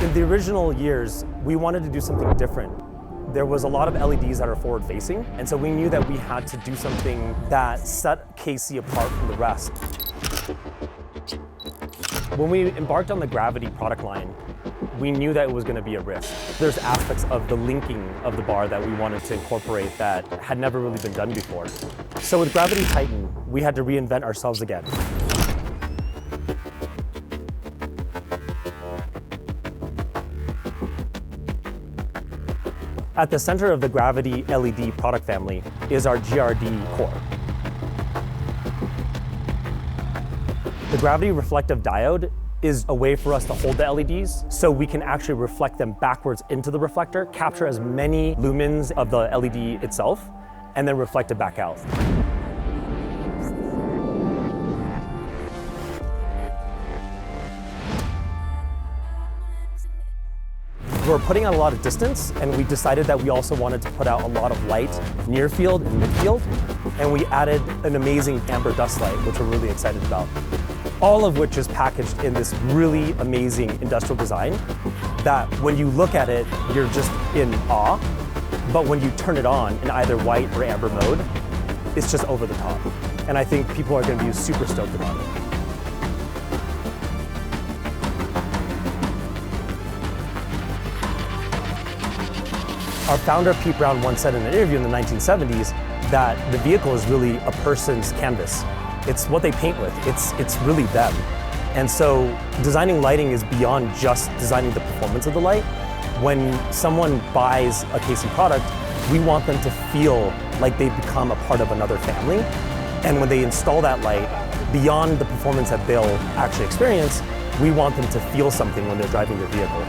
In the original years, we wanted to do something different. There was a lot of LEDs that are forward-facing, and so we knew that we had to do something that set KC apart from the rest. When we embarked on the Gravity product line, we knew that it was going to be a risk. There's aspects of the linking of the bar that we wanted to incorporate that had never really been done before. So with Gravity Titan, we had to reinvent ourselves again. At the center of the Gravity LED product family is our GRD core. The Gravity Reflective Diode is a way for us to hold the LEDs so we can actually reflect them backwards into the reflector, capture as many lumens of the LED itself, and then reflect it back out. We're putting out a lot of distance, and we decided that we also wanted to put out a lot of light near field and midfield, and we added an amazing amber dust light, which we're really excited about. All of which is packaged in this really amazing industrial design that when you look at it, you're just in awe, but when you turn it on in either white or amber mode, it's just over the top. And I think people are going to be super stoked about it. Our founder, Pete Brown, once said in an interview in the 1970s that the vehicle is really a person's canvas. It's what they paint with. It's really them. And so designing lighting is beyond just designing the performance of the light. When someone buys a KC product, we want them to feel like they've become a part of another family. And when they install that light, beyond the performance that they'll actually experience, we want them to feel something when they're driving their vehicle.